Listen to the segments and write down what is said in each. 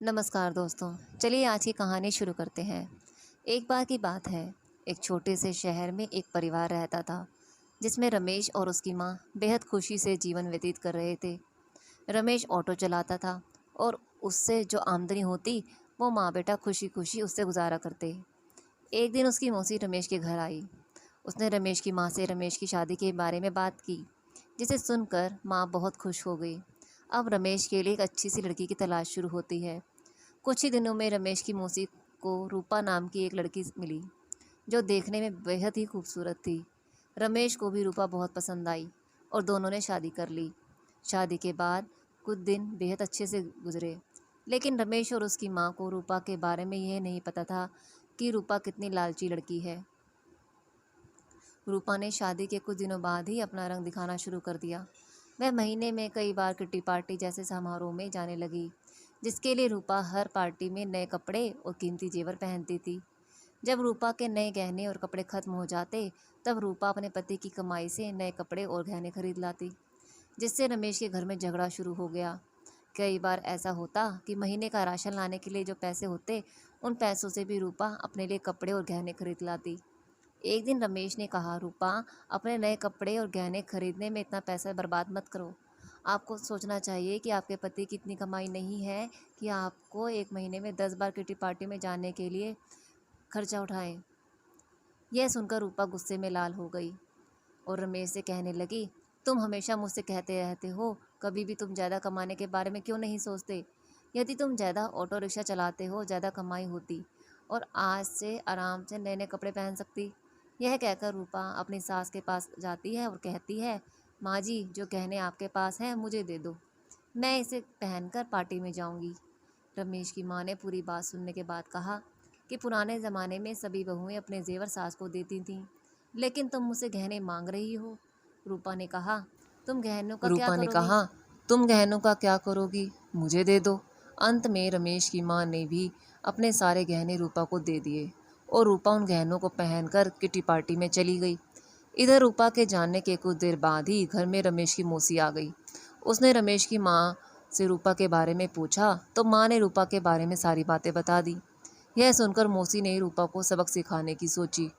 नमस्कार दोस्तों। चलिए आज की कहानी शुरू करते हैं। एक बार की बात है, एक छोटे से शहर में एक परिवार रहता था जिसमें रमेश और उसकी माँ बेहद खुशी से जीवन व्यतीत कर रहे थे। रमेश ऑटो चलाता था और उससे जो आमदनी होती वो माँ बेटा खुशी खुशी उससे गुजारा करते। एक दिन उसकी मौसी रमेश के घर आई। उसने रमेश की माँ से रमेश की शादी के बारे में बात की, जिसे सुनकर माँ बहुत खुश हो गई। अब रमेश के लिए एक अच्छी सी लड़की की तलाश शुरू होती है। कुछ ही दिनों में रमेश की मौसी को रूपा नाम की एक लड़की मिली, जो देखने में बेहद ही खूबसूरत थी। रमेश को भी रूपा बहुत पसंद आई और दोनों ने शादी कर ली। शादी के बाद कुछ दिन बेहद अच्छे से गुजरे, लेकिन रमेश और उसकी माँ को रूपा के बारे में यह नहीं पता था कि रूपा कितनी लालची लड़की है। रूपा ने शादी के कुछ दिनों बाद ही अपना रंग दिखाना शुरू कर दिया। वह महीने में कई बार किट्टी पार्टी जैसे समारोह में जाने लगी, जिसके लिए रूपा हर पार्टी में नए कपड़े और कीमती जेवर पहनती थी। जब रूपा के नए गहने और कपड़े खत्म हो जाते, तब रूपा अपने पति की कमाई से नए कपड़े और गहने खरीद लाती, जिससे रमेश के घर में झगड़ा शुरू हो गया। कई बार ऐसा होता कि महीने का राशन लाने के लिए जो पैसे होते, उन पैसों से भी रूपा अपने लिए कपड़े और गहने खरीद लाती। एक दिन रमेश ने कहा, रूपा, अपने नए कपड़े और गहने खरीदने में इतना पैसा बर्बाद मत करो। आपको सोचना चाहिए कि आपके पति की इतनी कमाई नहीं है कि आपको एक महीने में 10 बार किटी पार्टी में जाने के लिए खर्चा उठाएं। यह सुनकर रूपा गुस्से में लाल हो गई और रमेश से कहने लगी, तुम हमेशा मुझसे कहते रहते हो, कभी भी तुम ज़्यादा कमाने के बारे में क्यों नहीं सोचते? यदि तुम ज़्यादा ऑटो रिक्शा चलाते हो, ज़्यादा कमाई होती और आज से आराम से नए नए कपड़े पहन सकती। यह कहकर रूपा अपनी सास के पास जाती है और कहती है, माँ जी, जो गहने आपके पास हैं मुझे दे दो, मैं इसे पहनकर पार्टी में जाऊंगी। रमेश की माँ ने पूरी बात सुनने के बाद कहा कि पुराने ज़माने में सभी बहुएं अपने जेवर सास को देती थीं, लेकिन तुम मुझसे गहने मांग रही हो। रूपा ने कहा, तुम गहनों का क्या रूपा ने करोगी? कहा, तुम गहनों का क्या करोगी? मुझे दे दो। अंत में रमेश की माँ ने भी अपने सारे गहने रूपा को दे दिए और रूपा उन गहनों को पहनकर किटी पार्टी में चली गई। इधर रूपा के जाने के कुछ देर बाद ही घर में रमेश की मौसी आ गई। उसने रमेश की माँ से रूपा के बारे में पूछा तो माँ ने रूपा के बारे में सारी बातें बता दी। यह सुनकर मौसी ने रूपा को सबक सिखाने की सोची।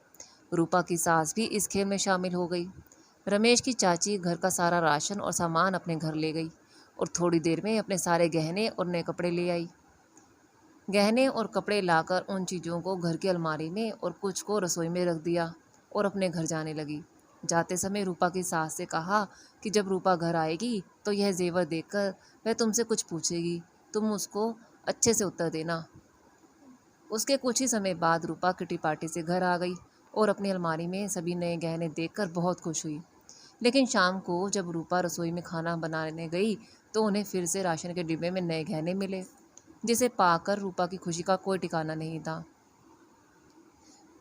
रूपा की सास भी इस खेल में शामिल हो गई। रमेश की चाची घर का सारा राशन और सामान अपने घर ले गई और थोड़ी देर में अपने सारे गहने और नए कपड़े ले आई। गहने और कपड़े लाकर उन चीज़ों को घर की अलमारी में और कुछ को रसोई में रख दिया और अपने घर जाने लगी। जाते समय रूपा की सास से कहा कि जब रूपा घर आएगी तो यह जेवर देखकर वह तुमसे कुछ पूछेगी, तुम उसको अच्छे से उत्तर देना। उसके कुछ ही समय बाद रूपा किटी पार्टी से घर आ गई और अपनी अलमारी में सभी नए गहने देखकर बहुत खुश हुई। लेकिन शाम को जब रूपा रसोई में खाना बनाने गई तो उन्हें फिर से राशन के डिब्बे में नए गहने मिले, जिसे पाकर रूपा की खुशी का कोई ठिकाना नहीं था।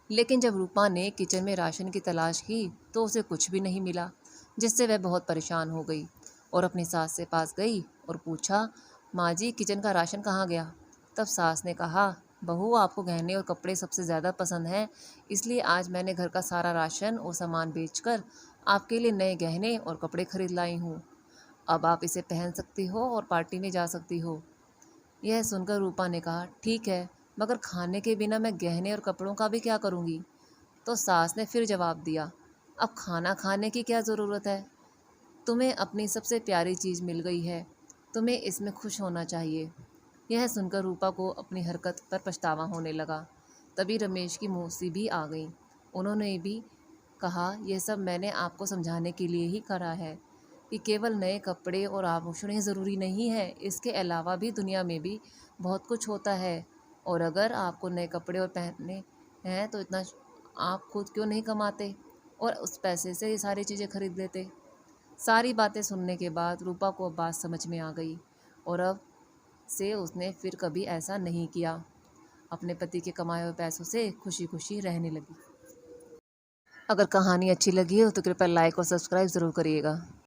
लेकिन जब रूपा ने किचन में राशन की तलाश की तो उसे कुछ भी नहीं मिला, जिससे वह बहुत परेशान हो गई और अपनी सास से पास गई और पूछा, माँ जी, किचन का राशन कहाँ गया? तब सास ने कहा, बहू, आपको गहने और कपड़े सबसे ज़्यादा पसंद हैं, इसलिए आज मैंने घर का सारा राशन और सामान बेचकर आपके लिए नए गहने और कपड़े खरीद लाई हूँ। अब आप इसे पहन सकती हो और पार्टी में जा सकती हो। यह सुनकर रूपा ने कहा, ठीक है, मगर खाने के बिना मैं गहने और कपड़ों का भी क्या करूँगी? तो सास ने फिर जवाब दिया, अब खाना खाने की क्या ज़रूरत है? तुम्हें अपनी सबसे प्यारी चीज़ मिल गई है, तुम्हें इसमें खुश होना चाहिए। यह सुनकर रूपा को अपनी हरकत पर पछतावा होने लगा। तभी रमेश की मौसी भी आ गई। उन्होंने भी कहा, यह सब मैंने आपको समझाने के लिए ही करा है कि केवल नए कपड़े और आभूषण ही ज़रूरी नहीं है, इसके अलावा भी दुनिया में भी बहुत कुछ होता है। और अगर आपको नए कपड़े और पहनने हैं तो इतना आप खुद क्यों नहीं कमाते और उस पैसे से ये सारी चीज़ें खरीद लेते। सारी बातें सुनने के बाद रूपा को अब बात समझ में आ गई और अब से उसने फिर कभी ऐसा नहीं किया। अपने पति के कमाए हुए पैसों से खुशी खुशी रहने लगी। अगर कहानी अच्छी लगी हो तो कृपया लाइक और सब्सक्राइब ज़रूर करिएगा।